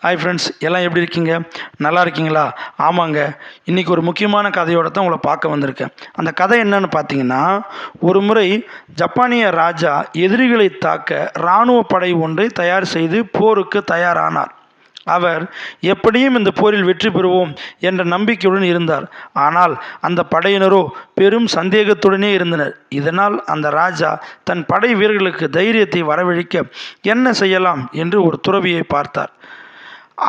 Hi friends, எல்லாம் எப்படி இருக்கீங்க? நல்லா இருக்கீங்களா? ஆமாங்க, இன்றைக்கி ஒரு முக்கியமான கதையோடு தான் உங்களை பார்க்க வந்திருக்கேன். அந்த கதை என்னன்னு பார்த்தீங்கன்னா, ஒரு முறை ஜப்பானிய ராஜா எதிரிகளை தாக்க இராணுவ படை ஒன்றை தயார் செய்து போருக்கு தயாரானார். அவர் எப்படியும் இந்த போரில் வெற்றி பெறுவோம் என்ற நம்பிக்கையுடன் இருந்தார். ஆனால் அந்த படையினரோ பெரும் சந்தேகத்துடனே இருந்தனர். இதனால் அந்த ராஜா தன் படை வீரர்களுக்கு தைரியத்தை வரவழைக்க என்ன செய்யலாம் என்று ஒரு துறவியை பார்த்தார்.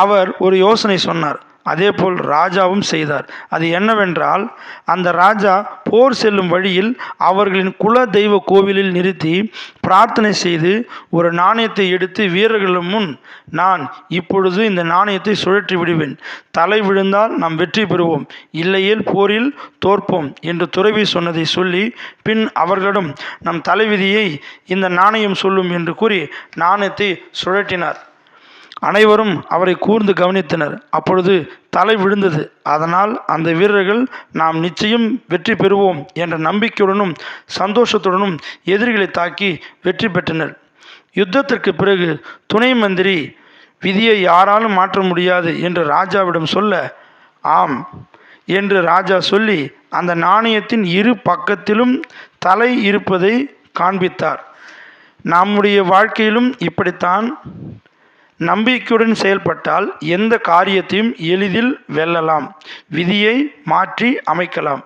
அவர் ஒரு யோசனை சொன்னார். அதேபோல் ராஜாவும் செய்தார். அது என்னவென்றால், அந்த ராஜா போர் செல்லும் வழியில் அவர்களின் குல தெய்வ கோவிலில் நிறுத்தி பிரார்த்தனை செய்து ஒரு நாணயத்தை எடுத்து வீரர்களின் முன், நான் இப்பொழுது இந்த நாணயத்தை சுழற்றி விடுவேன், தலை விழுந்தால் நாம் வெற்றி பெறுவோம், இல்லையேல் போரில் தோற்போம் என்று துறவி சொன்னதை சொல்லி பின் அவர்களிடம் நம் தலைவிதியை இந்த நாணயம் சொல்லும் என்று கூறி நாணயத்தை சுழற்றினார். அனைவரும் அவரை கூர்ந்து கவனித்தனர். அப்பொழுது தலை விழுந்தது. அதனால் அந்த வீரர்கள் நாம் நிச்சயம் வெற்றி பெறுவோம் என்ற நம்பிக்கையுடனும் சந்தோஷத்துடனும் எதிரிகளை தாக்கி வெற்றி பெற்றனர். யுத்தத்திற்கு பிறகு துணை மந்திரி விதியை யாராலும் மாற்ற முடியாது என்று ராஜாவிடம் சொல்ல, ஆம் என்று ராஜா சொல்லி அந்த நாணயத்தின் இரு பக்கத்திலும் தலை இருப்பதை காண்பித்தார். நம்முடைய வாழ்க்கையிலும் இப்படித்தான் நம்பிக்கையுடன் செயல்பட்டால் எந்த காரியத்தையும் எளிதில் வெல்லலாம், விதியை மாற்றி அமைக்கலாம்.